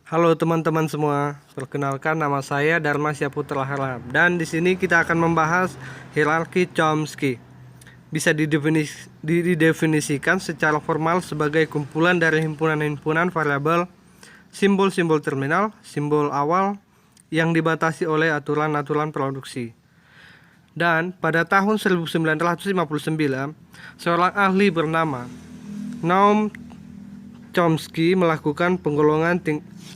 Halo teman-teman semua, perkenalkan nama saya Dharma Syaputra Harahap dan di sini kita akan membahas hierarki Chomsky. Bisa didefinisikan secara formal sebagai kumpulan dari himpunan-himpunan variabel, simbol-simbol terminal, simbol awal yang dibatasi oleh aturan-aturan produksi. Dan pada tahun 1959, seorang ahli bernama Noam Chomsky melakukan penggolongan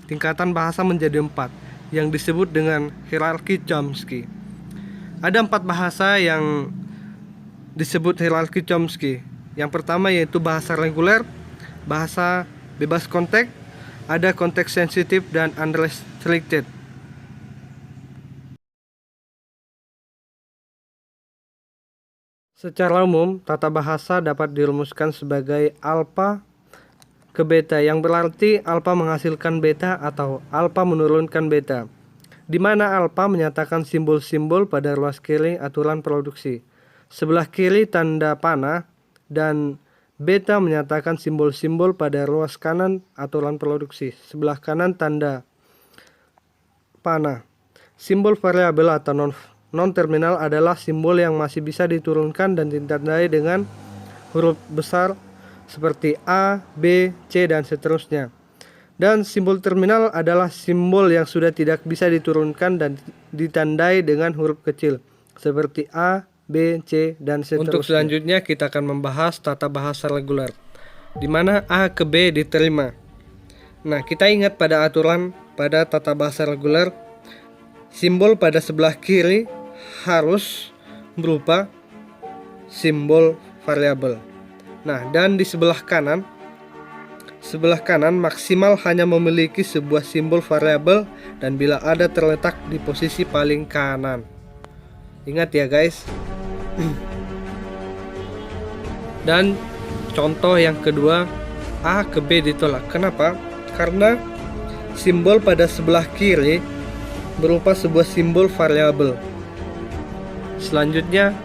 tingkatan bahasa menjadi 4 yang disebut dengan hierarki Chomsky. Ada 4 bahasa yang disebut hierarki Chomsky. Yang pertama yaitu bahasa reguler, bahasa bebas konteks, ada konteks sensitif dan unrestricted. Secara umum, tata bahasa dapat dirumuskan sebagai alfa ke beta, yang berarti alfa menghasilkan beta atau alfa menurunkan beta, di mana alfa menyatakan simbol-simbol pada ruas kiri aturan produksi, sebelah kiri tanda panah, dan beta menyatakan simbol-simbol pada ruas kanan aturan produksi, sebelah kanan tanda panah. Simbol variabel atau non-terminal adalah simbol yang masih bisa diturunkan dan ditandai dengan huruf besar seperti A, B, C, dan seterusnya. Dan simbol terminal adalah simbol yang sudah tidak bisa diturunkan dan ditandai dengan huruf kecil seperti A, B, C, dan seterusnya. Untuk selanjutnya kita akan membahas tata bahasa reguler, di mana A ke B diterima. Nah, kita ingat pada aturan pada tata bahasa reguler, simbol pada sebelah kiri harus berupa simbol variabel. Nah, dan di sebelah kanan maksimal hanya memiliki sebuah simbol variabel dan bila ada terletak di posisi paling kanan. Ingat ya guys. Dan contoh yang kedua, A ke B ditolak. Kenapa? Karena simbol pada sebelah kiri berupa sebuah simbol variabel. Selanjutnya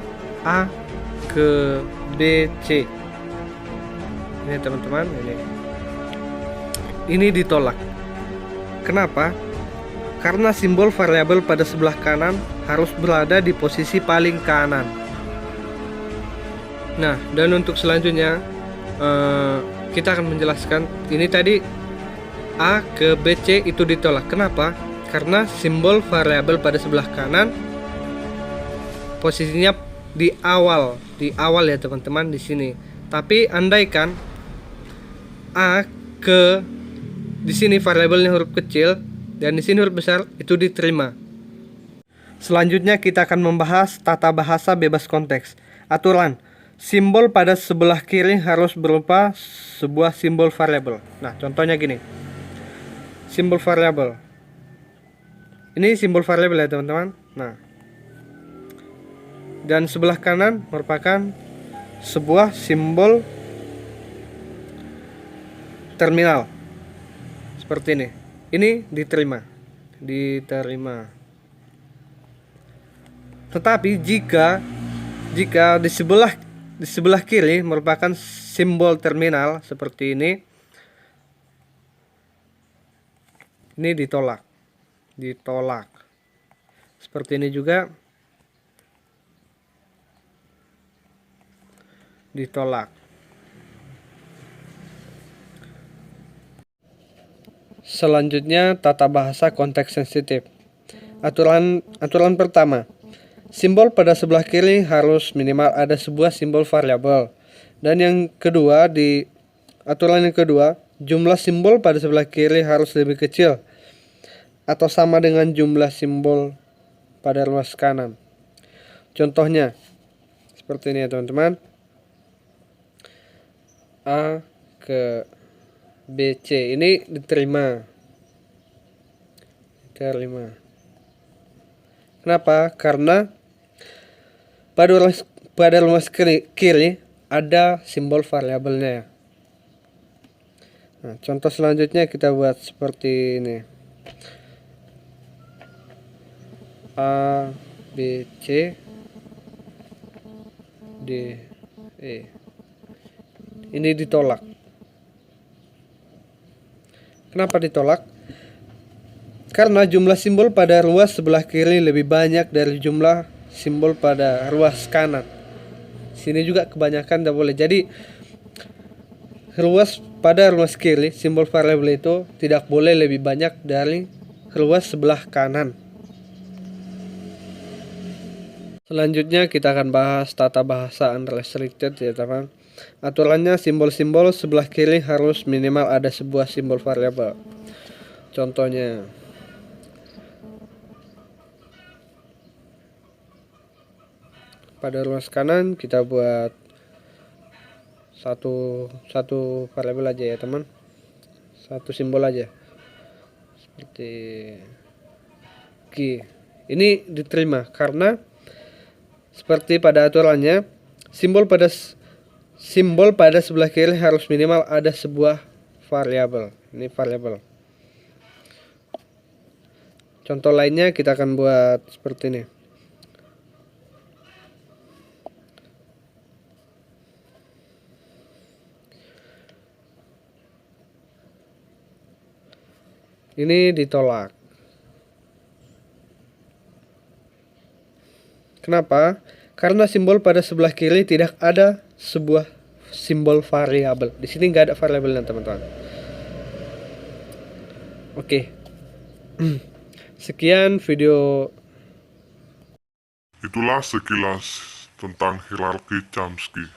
A ke B, C. Ini teman-teman, ini ditolak. Kenapa? Karena simbol variabel pada sebelah kanan harus berada di posisi paling kanan. Nah, dan untuk selanjutnya kita akan menjelaskan. Ini tadi A ke B, C itu ditolak. Kenapa? Karena simbol variabel pada sebelah kanan posisinya di awal ya teman-teman di sini. Tapi andaikan A ke di sini variabelnya huruf kecil dan di sini huruf besar, itu diterima. Selanjutnya kita akan membahas tata bahasa bebas konteks. Aturan, simbol pada sebelah kiri harus berupa sebuah simbol variabel. Nah, contohnya gini. Simbol variabel. Ini simbol variabel ya teman-teman. Nah, dan sebelah kanan merupakan sebuah simbol terminal seperti ini. Ini diterima. Tetapi jika di sebelah kiri merupakan simbol terminal seperti ini ditolak. Seperti ini juga ditolak. Selanjutnya tata bahasa konteks sensitif. Aturan pertama, simbol pada sebelah kiri harus minimal ada sebuah simbol variabel. Dan yang kedua, di aturan yang kedua, jumlah simbol pada sebelah kiri harus lebih kecil atau sama dengan jumlah simbol pada ruas kanan. Contohnya seperti ini ya teman-teman. A ke B, C ini diterima. Kenapa? Karena pada ruas kiri ada simbol variabelnya. Nah, contoh selanjutnya kita buat seperti ini. A, B, C, D, E. Ini ditolak. Kenapa ditolak? Karena jumlah simbol pada ruas sebelah kiri lebih banyak dari jumlah simbol pada ruas kanan. Sini juga kebanyakan tidak boleh. Jadi pada ruas kiri simbol variabel itu tidak boleh lebih banyak dari ruas sebelah kanan. Selanjutnya kita akan bahas tata bahasa unrestricted ya teman. Aturannya simbol-simbol sebelah kiri harus minimal ada sebuah simbol variabel. Contohnya pada ruas kanan kita buat satu variabel aja ya teman, satu simbol aja seperti Q. Ini diterima karena seperti pada aturannya simbol pada sebelah kiri harus minimal ada sebuah variabel. Ini variabel. Contoh lainnya kita akan buat seperti ini. Ini ditolak. Kenapa? Karena simbol pada sebelah kiri tidak ada sebuah simbol variabel. Di sini nggak ada variabelnya teman-teman. Oke. Sekian video. Itulah sekilas tentang hierarki Chomsky.